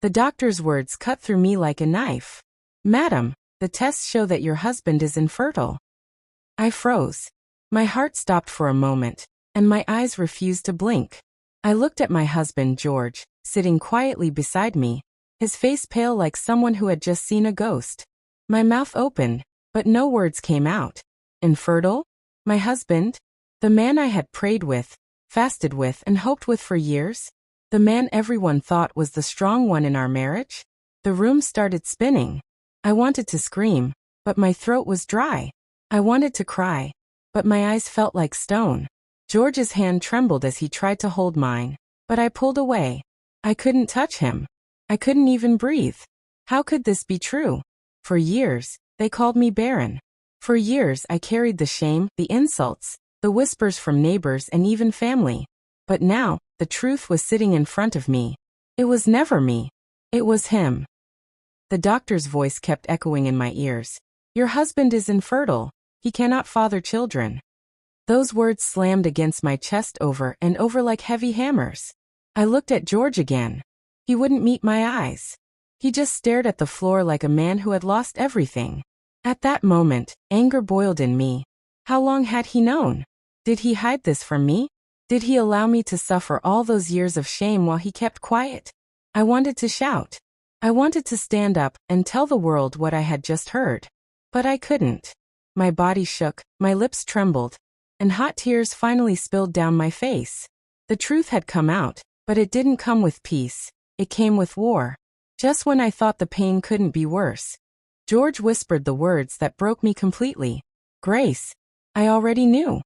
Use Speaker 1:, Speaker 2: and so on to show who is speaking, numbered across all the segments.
Speaker 1: The doctor's words cut through me like a knife. "Madam, the tests show that your husband is infertile." I froze. My heart stopped for a moment, and my eyes refused to blink. I looked at my husband, George, sitting quietly beside me, his face pale like someone who had just seen a ghost. My mouth opened, but no words came out. Infertile? My husband? The man I had prayed with, fasted with, and hoped with for years? The man everyone thought was the strong one in our marriage? The room started spinning. I wanted to scream, but my throat was dry. I wanted to cry, but my eyes felt like stone. George's hand trembled as he tried to hold mine, but I pulled away. I couldn't touch him. I couldn't even breathe. How could this be true? For years, they called me barren. For years I carried the shame, the insults, the whispers from neighbors and even family. But now, the truth was sitting in front of me. It was never me. It was him. The doctor's voice kept echoing in my ears. "Your husband is infertile. He cannot father children." Those words slammed against my chest over and over like heavy hammers. I looked at George again. He wouldn't meet my eyes. He just stared at the floor like a man who had lost everything. At that moment, anger boiled in me. How long had he known? Did he hide this from me? Did he allow me to suffer all those years of shame while he kept quiet? I wanted to shout. I wanted to stand up and tell the world what I had just heard. But I couldn't. My body shook, my lips trembled, and hot tears finally spilled down my face. The truth had come out, but it didn't come with peace. It came with war. Just when I thought the pain couldn't be worse, George whispered the words that broke me completely. "Grace." I already knew.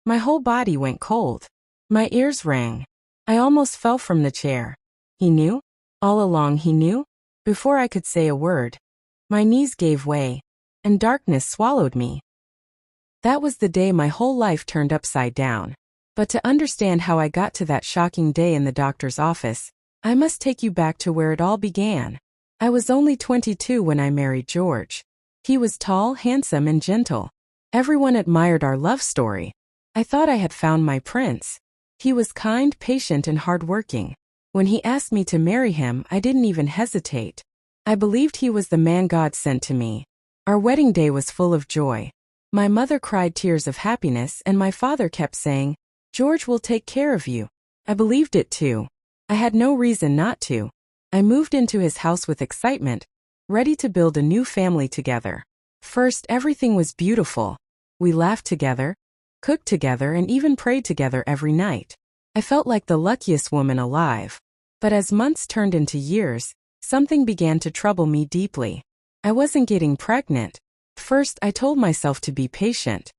Speaker 1: My whole body went cold. My ears rang. I almost fell from the chair. He knew? All along he knew? Before I could say a word, my knees gave way, and darkness swallowed me. That was the day my whole life turned upside down. But to understand how I got to that shocking day in the doctor's office, I must take you back to where it all began. I was only 22 when I married George. He was tall, handsome, and gentle. Everyone admired our love story. I thought I had found my prince. He was kind, patient, and hardworking. When he asked me to marry him, I didn't even hesitate. I believed he was the man God sent to me. Our wedding day was full of joy. My mother cried tears of happiness, and my father kept saying, "George will take care of you." I believed it too. I had no reason not to. I moved into his house with excitement, ready to build a new family together. First, everything was beautiful. We laughed together, cooked together, and even prayed together every night. I felt like the luckiest woman alive. But as months turned into years, something began to trouble me deeply. I wasn't getting pregnant. First, I told myself to be patient.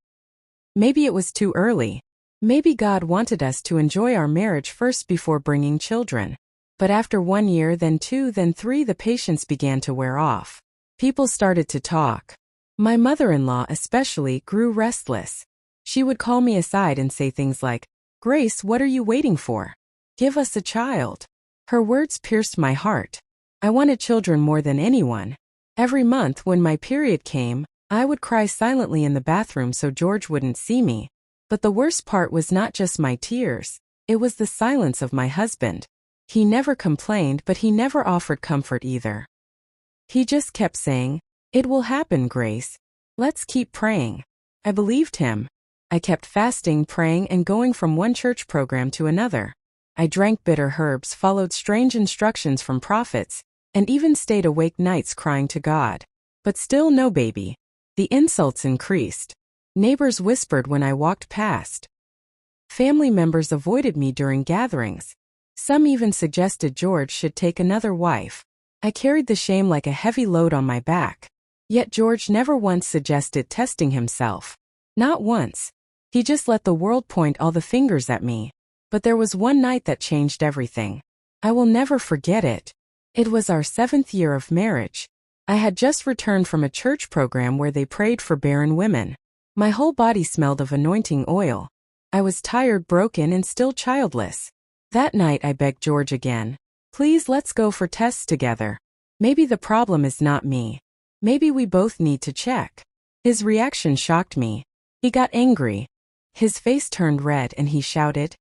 Speaker 1: Maybe it was too early. Maybe God wanted us to enjoy our marriage first before bringing children. But after 1 year, then 2, then 3, the patience began to wear off. People started to talk. My mother-in-law especially grew restless. She would call me aside and say things like, "Grace, what are you waiting for? Give us a child." Her words pierced my heart. I wanted children more than anyone. Every month when my period came, I would cry silently in the bathroom so George wouldn't see me. But the worst part was not just my tears. It was the silence of my husband. He never complained, but he never offered comfort either. He just kept saying, "It will happen, Grace. Let's keep praying." I believed him. I kept fasting, praying, and going from one church program to another. I drank bitter herbs, followed strange instructions from prophets, and even stayed awake nights crying to God. But still no baby. The insults increased. Neighbors whispered when I walked past. Family members avoided me during gatherings. Some even suggested George should take another wife. I carried the shame like a heavy load on my back. Yet George never once suggested testing himself. Not once. He just let the world point all the fingers at me. But there was one night that changed everything. I will never forget it. It was our 7th year of marriage. I had just returned from a church program where they prayed for barren women. My whole body smelled of anointing oil. I was tired, broken, and still childless. That night I begged George again. "Please, let's go for tests together. Maybe the problem is not me. Maybe we both need to check." His reaction shocked me. He got angry. His face turned red and he shouted,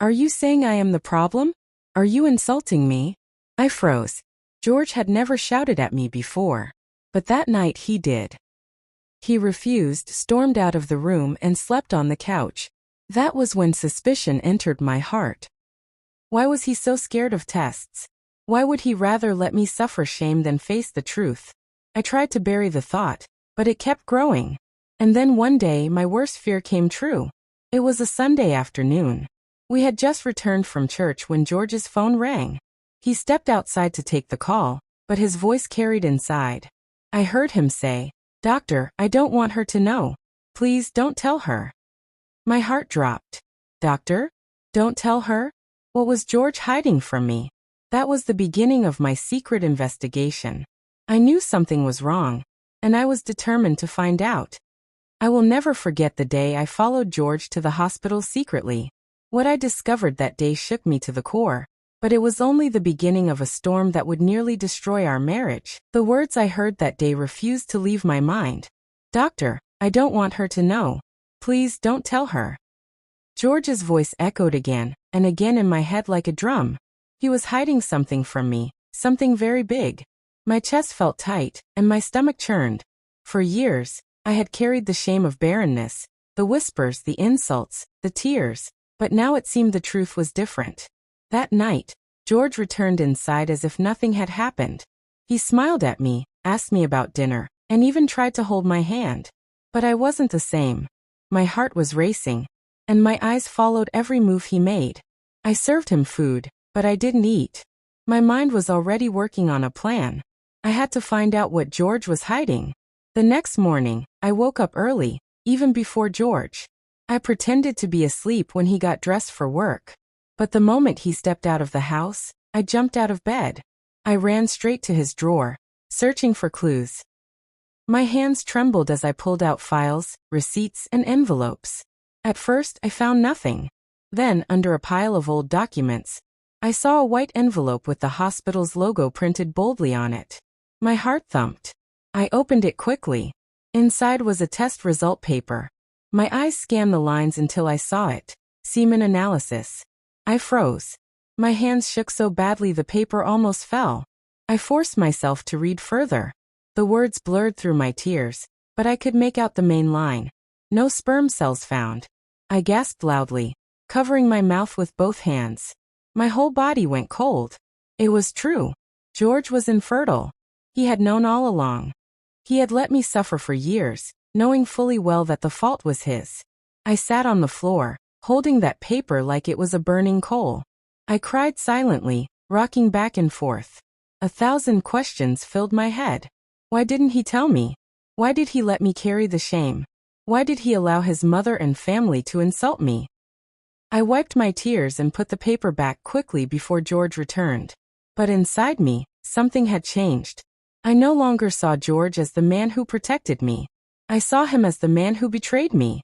Speaker 1: "Are you saying I am the problem? Are you insulting me?" I froze. George had never shouted at me before. But that night he did. He refused, stormed out of the room, and slept on the couch. That was when suspicion entered my heart. Why was he so scared of tests? Why would he rather let me suffer shame than face the truth? I tried to bury the thought, but it kept growing. And then one day my worst fear came true. It was a Sunday afternoon. We had just returned from church when George's phone rang. He stepped outside to take the call, but his voice carried inside. I heard him say, "Doctor, I don't want her to know. Please don't tell her." My heart dropped. Doctor? Don't tell her? What was George hiding from me? That was the beginning of my secret investigation. I knew something was wrong, and I was determined to find out. I will never forget the day I followed George to the hospital secretly. What I discovered that day shook me to the core, but it was only the beginning of a storm that would nearly destroy our marriage. The words I heard that day refused to leave my mind. Doctor, I don't want her to know. Please don't tell her. George's voice echoed again and again in my head like a drum. He was hiding something from me, something very big. My chest felt tight, and my stomach churned. For years, I had carried the shame of barrenness, the whispers, the insults, the tears, but now it seemed the truth was different. That night, George returned inside as if nothing had happened. He smiled at me, asked me about dinner, and even tried to hold my hand. But I wasn't the same. My heart was racing, and my eyes followed every move he made. I served him food, but I didn't eat. My mind was already working on a plan. I had to find out what George was hiding. The next morning, I woke up early, even before George. I pretended to be asleep when he got dressed for work. But the moment he stepped out of the house, I jumped out of bed. I ran straight to his drawer, searching for clues. My hands trembled as I pulled out files, receipts, and envelopes. At first, I found nothing. Then, under a pile of old documents, I saw a white envelope with the hospital's logo printed boldly on it. My heart thumped. I opened it quickly. Inside was a test result paper. My eyes scanned the lines until I saw it. Semen analysis. I froze. My hands shook so badly the paper almost fell. I forced myself to read further. The words blurred through my tears, but I could make out the main line. No sperm cells found. I gasped loudly, covering my mouth with both hands. My whole body went cold. It was true. George was infertile. He had known all along. He had let me suffer for years, knowing fully well that the fault was his. I sat on the floor, holding that paper like it was a burning coal. I cried silently, rocking back and forth. 1,000 questions filled my head. Why didn't he tell me? Why did he let me carry the shame? Why did he allow his mother and family to insult me? I wiped my tears and put the paper back quickly before George returned. But inside me, something had changed. I no longer saw George as the man who protected me. I saw him as the man who betrayed me.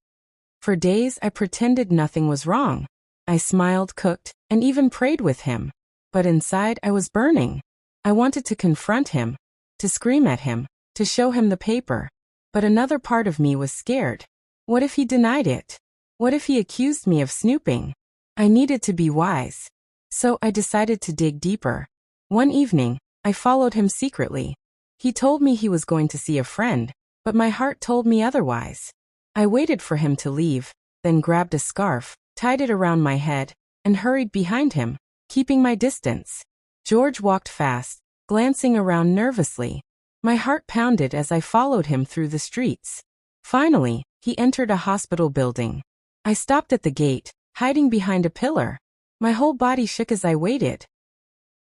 Speaker 1: For days I pretended nothing was wrong. I smiled, cooked, and even prayed with him. But inside I was burning. I wanted to confront him, to scream at him, to show him the paper. But another part of me was scared. What if he denied it? What if he accused me of snooping? I needed to be wise. So I decided to dig deeper. One evening, I followed him secretly. He told me he was going to see a friend, but my heart told me otherwise. I waited for him to leave, then grabbed a scarf, tied it around my head, and hurried behind him, keeping my distance. George walked fast, glancing around nervously. My heart pounded as I followed him through the streets. Finally, he entered a hospital building. I stopped at the gate, hiding behind a pillar. My whole body shook as I waited.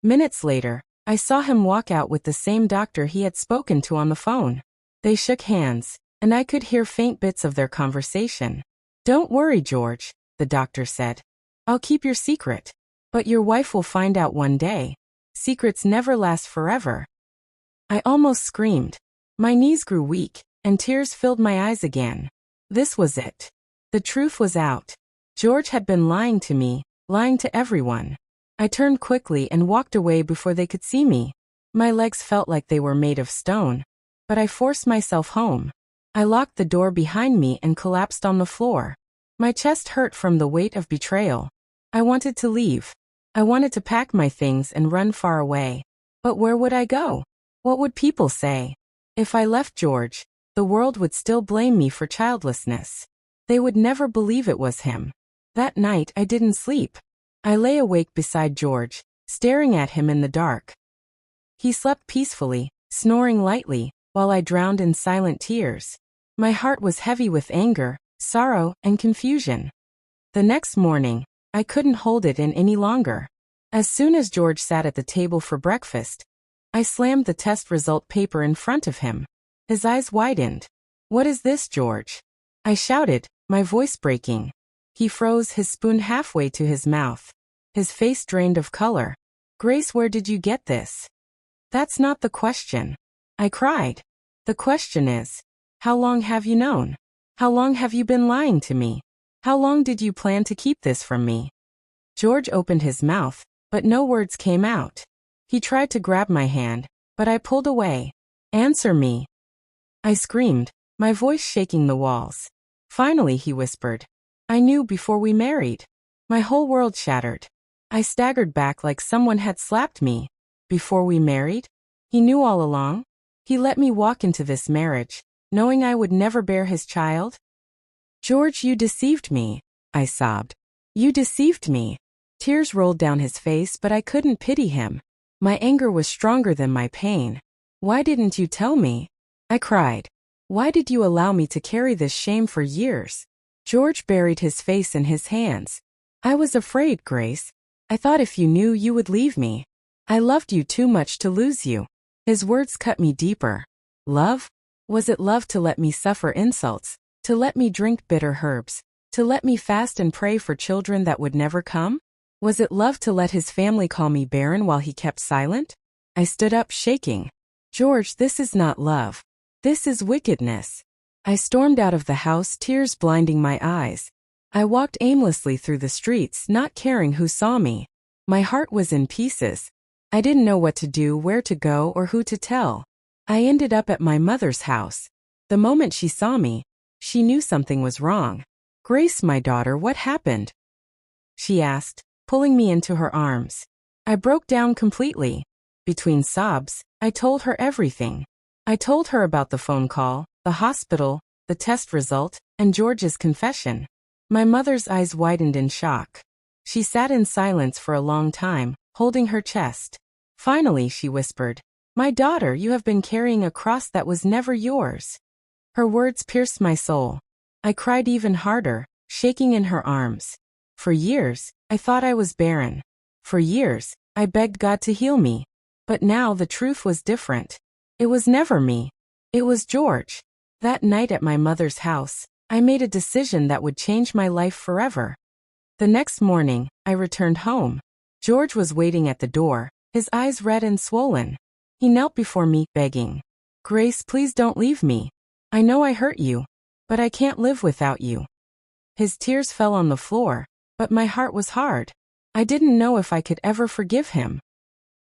Speaker 1: Minutes later, I saw him walk out with the same doctor he had spoken to on the phone. They shook hands, and I could hear faint bits of their conversation. "Don't worry, George," the doctor said. "I'll keep your secret. But your wife will find out one day. Secrets never last forever." I almost screamed. My knees grew weak, and tears filled my eyes again. This was it. The truth was out. George had been lying to me, lying to everyone. I turned quickly and walked away before they could see me. My legs felt like they were made of stone. But I forced myself home. I locked the door behind me and collapsed on the floor. My chest hurt from the weight of betrayal. I wanted to leave. I wanted to pack my things and run far away. But where would I go? What would people say? If I left George, the world would still blame me for childlessness. They would never believe it was him. That night I didn't sleep. I lay awake beside George, staring at him in the dark. He slept peacefully, snoring lightly, while I drowned in silent tears. My heart was heavy with anger, sorrow, and confusion. The next morning, I couldn't hold it in any longer. As soon as George sat at the table for breakfast, I slammed the test result paper in front of him. His eyes widened. "What is this, George?" I shouted, my voice breaking. He froze, his spoon halfway to his mouth. His face drained of color. "Grace, where did you get this?" "That's not the question," I cried. "The question is, how long have you known? How long have you been lying to me? How long did you plan to keep this from me?" George opened his mouth, but no words came out. He tried to grab my hand, but I pulled away. "Answer me," I screamed, my voice shaking the walls. Finally, he whispered, "I knew before we married." My whole world shattered. I staggered back like someone had slapped me. Before we married? He knew all along? He let me walk into this marriage, knowing I would never bear his child? "George, you deceived me," I sobbed. "You deceived me." Tears rolled down his face, but I couldn't pity him. My anger was stronger than my pain. "Why didn't you tell me?" I cried. "Why did you allow me to carry this shame for years?" George buried his face in his hands. "I was afraid, Grace. I thought if you knew, you would leave me. I loved you too much to lose you." His words cut me deeper. Love? Was it love to let me suffer insults, to let me drink bitter herbs, to let me fast and pray for children that would never come? Was it love to let his family call me barren while he kept silent? I stood up, shaking. "George, this is not love. This is wickedness." I stormed out of the house, tears blinding my eyes. I walked aimlessly through the streets, not caring who saw me. My heart was in pieces. I didn't know what to do, where to go, or who to tell. I ended up at my mother's house. The moment she saw me, she knew something was wrong. "Grace, my daughter, what happened?" she asked, pulling me into her arms. I broke down completely. Between sobs, I told her everything. I told her about the phone call, the hospital, the test result, and George's confession. My mother's eyes widened in shock. She sat in silence for a long time, holding her chest. Finally, she whispered, "My daughter, you have been carrying a cross that was never yours." Her words pierced my soul. I cried even harder, shaking in her arms. For years, I thought I was barren. For years, I begged God to heal me. But now the truth was different. It was never me. It was George. That night at my mother's house, I made a decision that would change my life forever. The next morning, I returned home. George was waiting at the door, his eyes red and swollen. He knelt before me, begging, "Grace, please don't leave me. I know I hurt you, but I can't live without you." His tears fell on the floor, but my heart was hard. I didn't know if I could ever forgive him.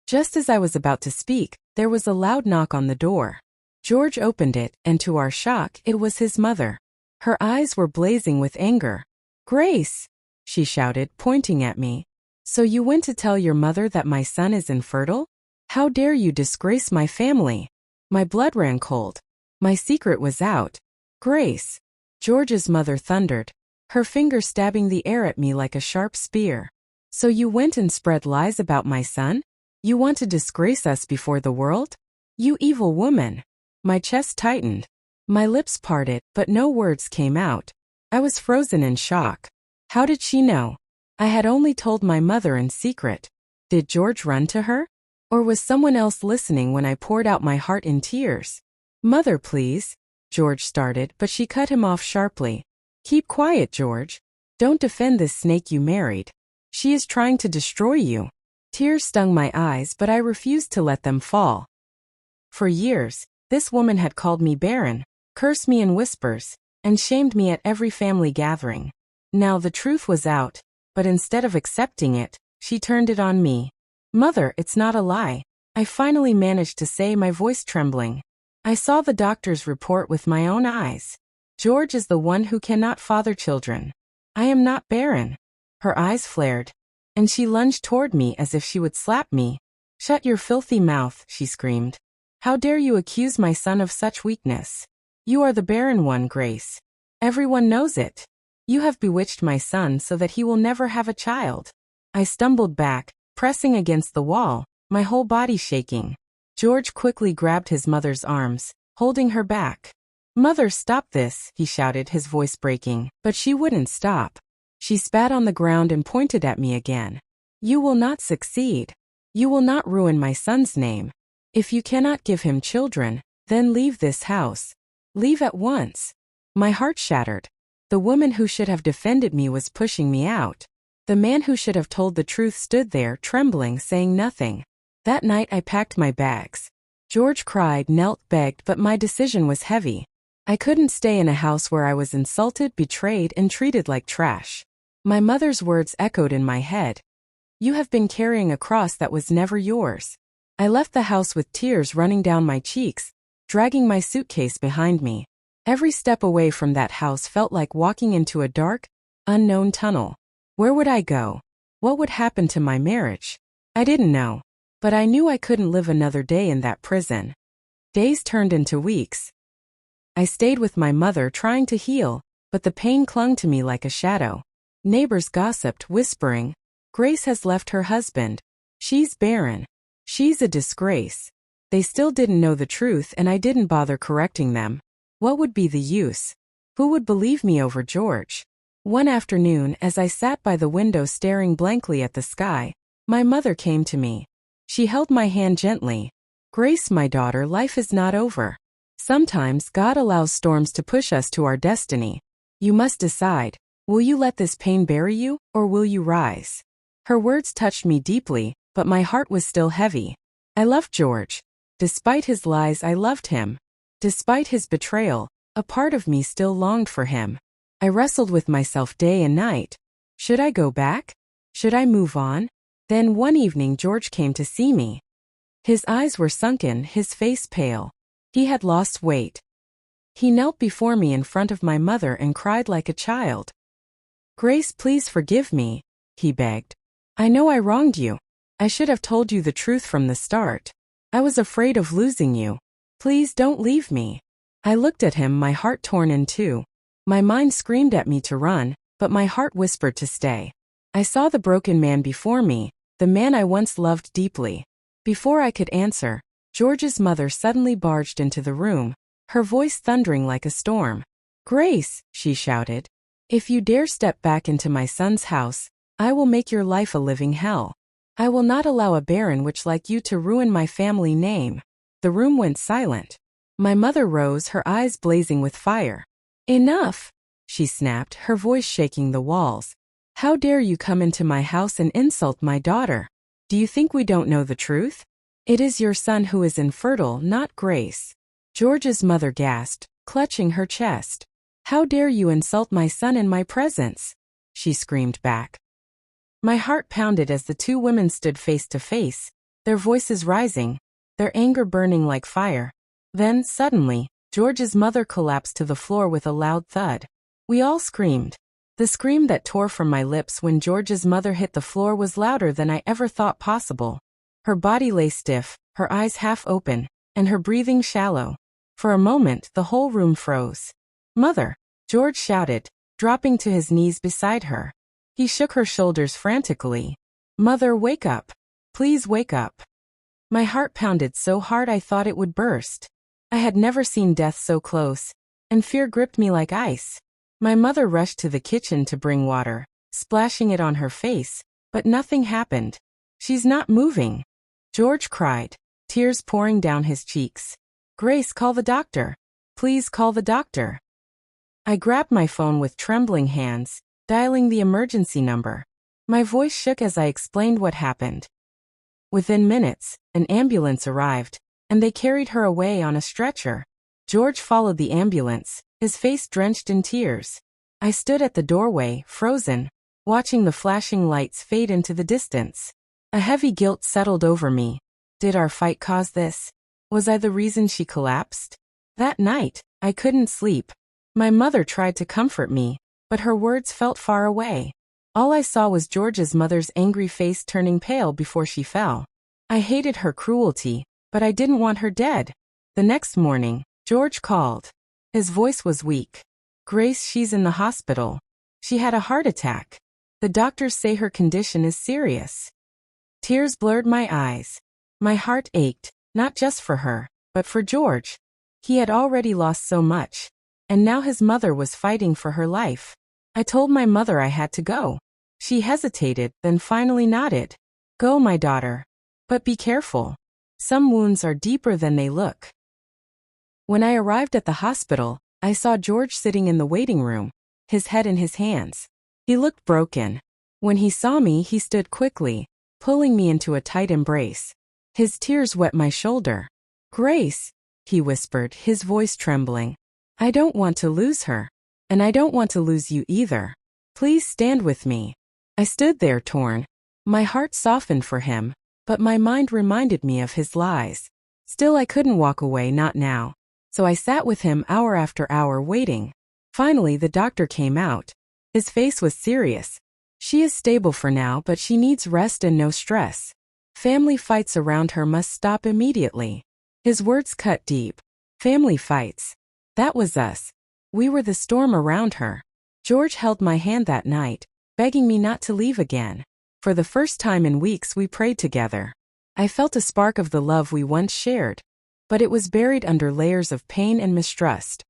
Speaker 1: Just as I was about to speak, there was a loud knock on the door. George opened it, and to our shock, it was his mother. Her eyes were blazing with anger. "Grace," she shouted, pointing at me. "So you went to tell your mother that my son is infertile? How dare you disgrace my family?" My blood ran cold. My secret was out. "Grace," George's mother thundered, her finger stabbing the air at me like a sharp spear. "So you went and spread lies about my son? You want to disgrace us before the world? You evil woman." My chest tightened. My lips parted, but no words came out. I was frozen in shock. How did she know? I had only told my mother in secret. Did George run to her? Or was someone else listening when I poured out my heart in tears? "Mother, please," George started, but she cut him off sharply. "Keep quiet, George. Don't defend this snake you married. She is trying to destroy you." Tears stung my eyes, but I refused to let them fall. For years, this woman had called me barren, cursed me in whispers, and shamed me at every family gathering. Now the truth was out, but instead of accepting it, she turned it on me. "Mother, it's not a lie," I finally managed to say, my voice trembling. "I saw the doctor's report with my own eyes. George is the one who cannot father children. I am not barren." Her eyes flared, and she lunged toward me as if she would slap me. "Shut your filthy mouth," she screamed. "How dare you accuse my son of such weakness? You are the barren one, Grace. Everyone knows it. You have bewitched my son so that he will never have a child." I stumbled back, pressing against the wall, my whole body shaking. George quickly grabbed his mother's arms, holding her back. "Mother, stop this," he shouted, his voice breaking, but she wouldn't stop. She spat on the ground and pointed at me again. "You will not succeed. You will not ruin my son's name. If you cannot give him children, then leave this house. Leave at once." My heart shattered. The woman who should have defended me was pushing me out. The man who should have told the truth stood there, trembling, saying nothing. That night I packed my bags. George cried, knelt, begged, but my decision was heavy. I couldn't stay in a house where I was insulted, betrayed, and treated like trash. My mother's words echoed in my head. "You have been carrying a cross that was never yours." I left the house with tears running down my cheeks, dragging my suitcase behind me. Every step away from that house felt like walking into a dark, unknown tunnel. Where would I go? What would happen to my marriage? I didn't know. But I knew I couldn't live another day in that prison. Days turned into weeks. I stayed with my mother trying to heal, but the pain clung to me like a shadow. Neighbors gossiped, whispering, "Grace has left her husband. She's barren. She's a disgrace." They still didn't know the truth, and I didn't bother correcting them. What would be the use? Who would believe me over George? One afternoon, as I sat by the window staring blankly at the sky, my mother came to me. She held my hand gently. "Grace, my daughter, life is not over. Sometimes God allows storms to push us to our destiny. You must decide, will you let this pain bury you, or will you rise?" Her words touched me deeply, but my heart was still heavy. I loved George. Despite his lies, I loved him. Despite his betrayal, a part of me still longed for him. I wrestled with myself day and night. Should I go back? Should I move on? Then one evening George came to see me. His eyes were sunken, his face pale. He had lost weight. He knelt before me in front of my mother and cried like a child. "Grace, please forgive me," he begged. "I know I wronged you. I should have told you the truth from the start. I was afraid of losing you. Please don't leave me." I looked at him, my heart torn in two. My mind screamed at me to run, but my heart whispered to stay. I saw the broken man before me, the man I once loved deeply. Before I could answer, George's mother suddenly barged into the room, her voice thundering like a storm. "Grace," she shouted, "if you dare step back into my son's house, I will make your life a living hell. I will not allow a barren witch like you to ruin my family name." The room went silent. My mother rose, her eyes blazing with fire. "Enough," she snapped, her voice shaking the walls. "How dare you come into my house and insult my daughter? Do you think we don't know the truth? It is your son who is infertile, not Grace." George's mother gasped, clutching her chest. "How dare you insult my son in my presence?" she screamed back. My heart pounded as the two women stood face to face, their voices rising, their anger burning like fire. Then, suddenly, George's mother collapsed to the floor with a loud thud. We all screamed. The scream that tore from my lips when George's mother hit the floor was louder than I ever thought possible. Her body lay stiff, her eyes half open, and her breathing shallow. For a moment, the whole room froze. "Mother!" George shouted, dropping to his knees beside her. He shook her shoulders frantically. "Mother, wake up. Please wake up." My heart pounded so hard I thought it would burst. I had never seen death so close, and fear gripped me like ice. My mother rushed to the kitchen to bring water, splashing it on her face, but nothing happened. "She's not moving," George cried, tears pouring down his cheeks. "Grace, call the doctor. Please call the doctor." I grabbed my phone with trembling hands, dialing the emergency number. My voice shook as I explained what happened. Within minutes, an ambulance arrived, and they carried her away on a stretcher. George followed the ambulance, his face drenched in tears. I stood at the doorway, frozen, watching the flashing lights fade into the distance. A heavy guilt settled over me. Did our fight cause this? Was I the reason she collapsed? That night, I couldn't sleep. My mother tried to comfort me, but her words felt far away. All I saw was George's mother's angry face turning pale before she fell. I hated her cruelty, but I didn't want her dead. The next morning, George called. His voice was weak. Grace, she's in the hospital. She had a heart attack. The doctors say her condition is serious. Tears blurred my eyes. My heart ached, not just for her, but for George. He had already lost so much, and now his mother was fighting for her life. I told my mother I had to go. She hesitated, then finally nodded. Go, my daughter. But be careful. Some wounds are deeper than they look. When I arrived at the hospital, I saw George sitting in the waiting room, his head in his hands. He looked broken. When he saw me, he stood quickly, pulling me into a tight embrace. His tears wet my shoulder. Grace, he whispered, his voice trembling. I don't want to lose her. And I don't want to lose you either. Please stand with me. I stood there torn. My heart softened for him, but my mind reminded me of his lies. Still, I couldn't walk away, not now. So I sat with him hour after hour waiting. Finally, the doctor came out. His face was serious. She is stable for now, but she needs rest and no stress. Family fights around her must stop immediately. His words cut deep. Family fights. That was us. We were the storm around her. George held my hand that night, begging me not to leave again. For the first time in weeks, we prayed together. I felt a spark of the love we once shared, but it was buried under layers of pain and mistrust.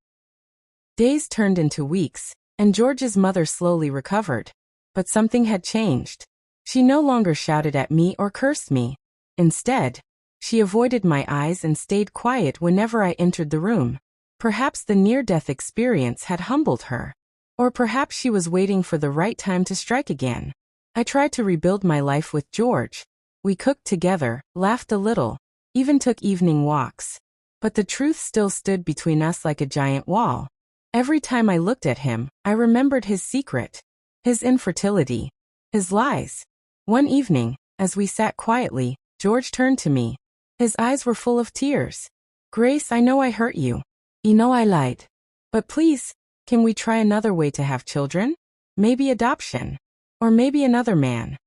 Speaker 1: Days turned into weeks, and George's mother slowly recovered. But something had changed. She no longer shouted at me or cursed me. Instead, she avoided my eyes and stayed quiet whenever I entered the room. Perhaps the near-death experience had humbled her. Or perhaps she was waiting for the right time to strike again. I tried to rebuild my life with George. We cooked together, laughed a little, even took evening walks. But the truth still stood between us like a giant wall. Every time I looked at him, I remembered his secret, his infertility, his lies. One evening, as we sat quietly, George turned to me. His eyes were full of tears. Grace, I know I hurt you. You know I lied. But please, can we try another way to have children? Maybe adoption. Or maybe another man.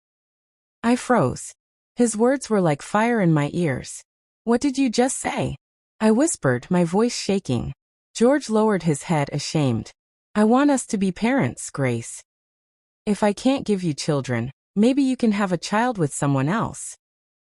Speaker 1: I froze. His words were like fire in my ears. What did you just say? I whispered, my voice shaking. George lowered his head, ashamed. I want us to be parents, Grace. If I can't give you children, maybe you can have a child with someone else.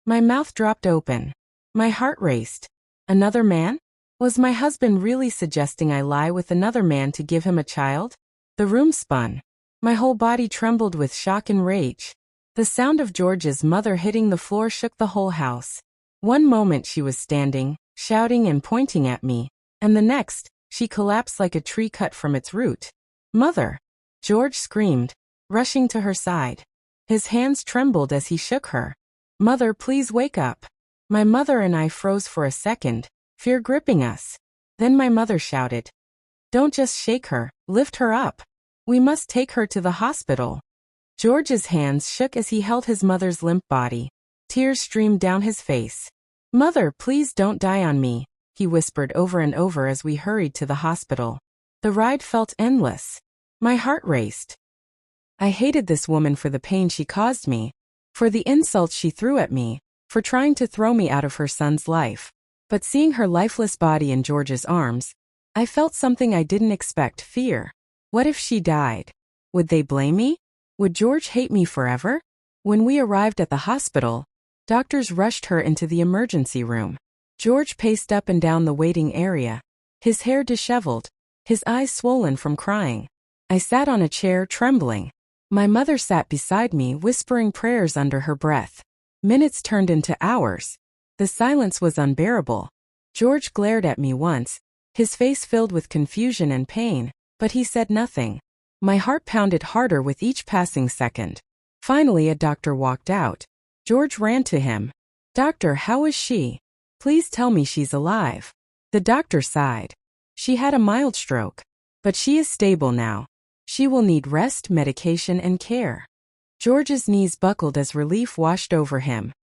Speaker 1: My mouth dropped open. My heart raced. Another man? Was my husband really suggesting I lie with another man to give him a child? The room spun. My whole body trembled with shock and rage. The sound of George's mother hitting the floor shook the whole house. One moment she was standing, shouting and pointing at me, and the next, she collapsed like a tree cut from its root. Mother! George screamed, rushing to her side. His hands trembled as he shook her. Mother, please wake up. My mother and I froze for a second, fear gripping us. Then my mother shouted, don't just shake her, lift her up. We must take her to the hospital. George's hands shook as he held his mother's limp body. Tears streamed down his face. Mother, please don't die on me, he whispered over and over as we hurried to the hospital. The ride felt endless. My heart raced. I hated this woman for the pain she caused me, for the insults she threw at me, for trying to throw me out of her son's life. But seeing her lifeless body in George's arms, I felt something I didn't expect, fear. What if she died? Would they blame me? Would George hate me forever? When we arrived at the hospital, doctors rushed her into the emergency room. George paced up and down the waiting area, his hair disheveled, his eyes swollen from crying. I sat on a chair, trembling. My mother sat beside me, whispering prayers under her breath. Minutes turned into hours. The silence was unbearable. George glared at me once, his face filled with confusion and pain, but he said nothing. My heart pounded harder with each passing second. Finally, a doctor walked out. George ran to him. Doctor, how is she? Please tell me she's alive. The doctor sighed. She had a mild stroke, but she is stable now. She will need rest, medication, and care. George's knees buckled as relief washed over him.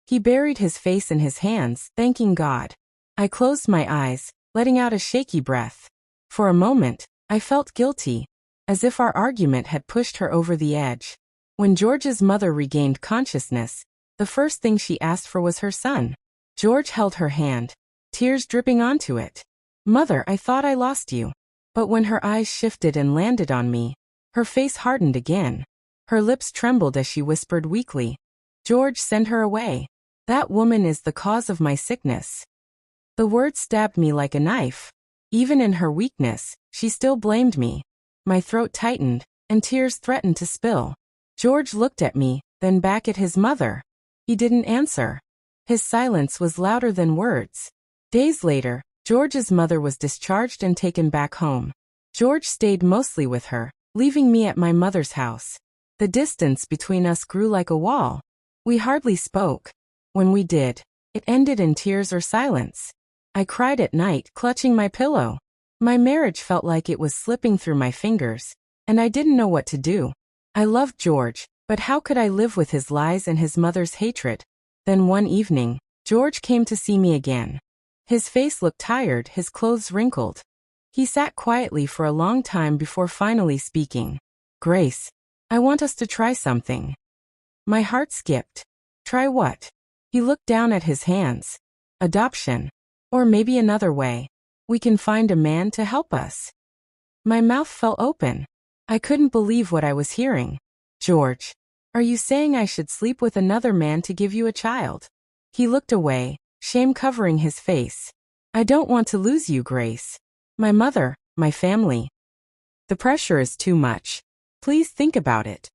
Speaker 1: He buried his face in his hands, thanking God. I closed my eyes, letting out a shaky breath. For a moment, I felt guilty, as if our argument had pushed her over the edge. When George's mother regained consciousness, The first thing she asked for was her son. George held her hand, tears dripping onto it. "Mother, I thought I lost you." But when her eyes shifted and landed on me, her face hardened again. Her lips trembled as she whispered weakly, "George, send her away. That woman is the cause of my sickness." The words stabbed me like a knife. Even in her weakness, she still blamed me. My throat tightened, and tears threatened to spill. George looked at me, then back at his mother. He didn't answer. His silence was louder than words. Days later, George's mother was discharged and taken back home. George stayed mostly with her, leaving me at my mother's house. The distance between us grew like a wall. We hardly spoke. When we did, it ended in tears or silence. I cried at night, clutching my pillow. My marriage felt like it was slipping through my fingers, and I didn't know what to do. I loved George, but how could I live with his lies and his mother's hatred? Then one evening, George came to see me again. His face looked tired, his clothes wrinkled. He sat quietly for a long time before finally speaking. "Grace, I want us to try something." My heart skipped. "Try what?" He looked down at his hands. "Adoption. Or maybe another way. We can find a man to help us." My mouth fell open. I couldn't believe what I was hearing. "George, are you saying I should sleep with another man to give you a child?" He looked away, shame covering his face. "I don't want to lose you, Grace. My mother, my family. The pressure is too much. Please think about it."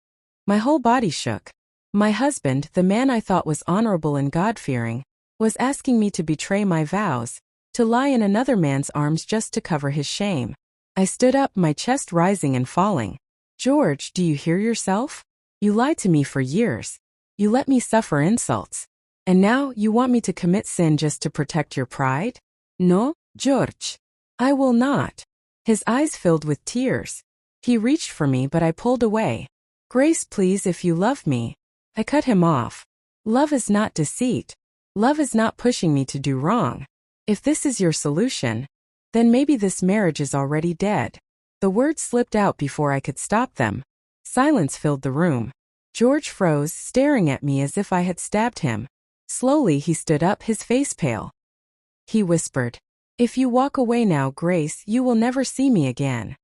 Speaker 1: My whole body shook. My husband, the man I thought was honorable and God-fearing, was asking me to betray my vows, to lie in another man's arms just to cover his shame. I stood up, my chest rising and falling. "George, do you hear yourself? You lied to me for years. You let me suffer insults. And now you want me to commit sin just to protect your pride? No, George. I will not." His eyes filled with tears. He reached for me, but I pulled away. "Grace, please, if you love me." I cut him off. Love is not deceit. Love is not pushing me to do wrong. If this is your solution, then maybe this marriage is already dead. The words slipped out before I could stop them. Silence filled the room. George froze, staring at me as if I had stabbed him. Slowly he stood up, his face pale. He whispered, "If you walk away now, Grace, you will never see me again."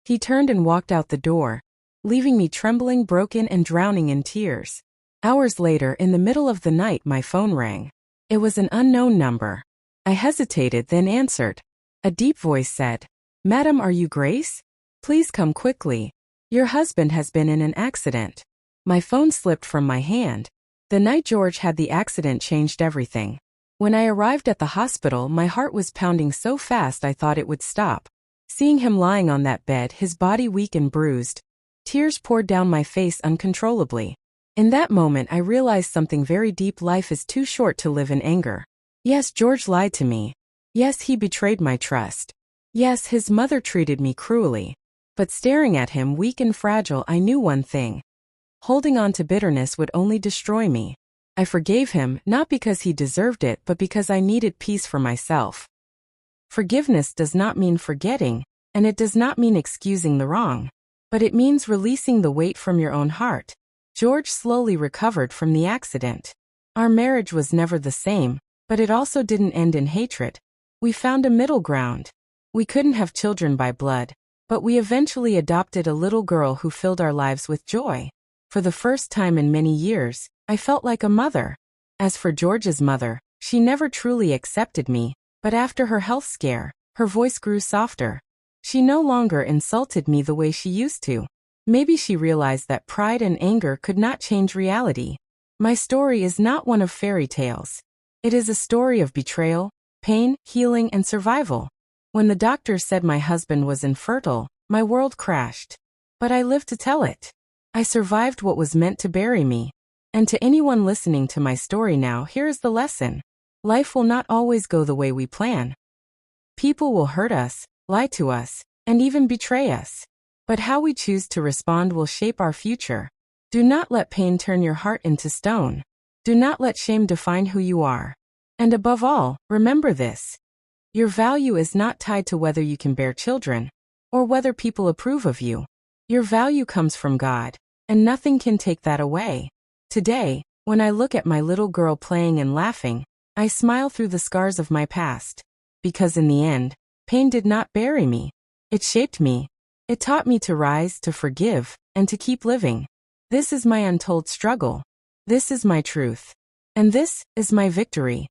Speaker 1: He turned and walked out the door, leaving me trembling, broken, and drowning in tears. Hours later, in the middle of the night, my phone rang. It was an unknown number. I hesitated, then answered. A deep voice said, "Madam, are you Grace? Please come quickly. Your husband has been in an accident." My phone slipped from my hand. The night George had the accident changed everything. When I arrived at the hospital, my heart was pounding so fast I thought it would stop. Seeing him lying on that bed, his body weak and bruised, tears poured down my face uncontrollably. In that moment, I realized something very deep. Life is too short to live in anger. Yes, George lied to me. Yes, he betrayed my trust. Yes, his mother treated me cruelly. But staring at him, weak and fragile, I knew one thing. Holding on to bitterness would only destroy me. I forgave him, not because he deserved it, but because I needed peace for myself. Forgiveness does not mean forgetting, and it does not mean excusing the wrong. But it means releasing the weight from your own heart. George slowly recovered from the accident. Our marriage was never the same, but it also didn't end in hatred. We found a middle ground. We couldn't have children by blood, but we eventually adopted a little girl who filled our lives with joy. For the first time in many years, I felt like a mother. As for George's mother, she never truly accepted me, but after her health scare, her voice grew softer. She no longer insulted me the way she used to. Maybe she realized that pride and anger could not change reality. My story is not one of fairy tales. It is a story of betrayal, pain, healing, and survival. When the doctor said my husband was infertile, my world crashed. But I lived to tell it. I survived what was meant to bury me. And to anyone listening to my story now, here is the lesson. Life will not always go the way we plan. People will hurt us, lie to us, and even betray us. But how we choose to respond will shape our future. Do not let pain turn your heart into stone. Do not let shame define who you are. And above all, remember this. Your value is not tied to whether you can bear children, or whether people approve of you. Your value comes from God, and nothing can take that away. Today, When I look at my little girl playing and laughing, I smile through the scars of my past. Because in the end, pain did not bury me. It shaped me. It taught me to rise, to forgive, and to keep living. This is my untold struggle. This is my truth. And this is my victory.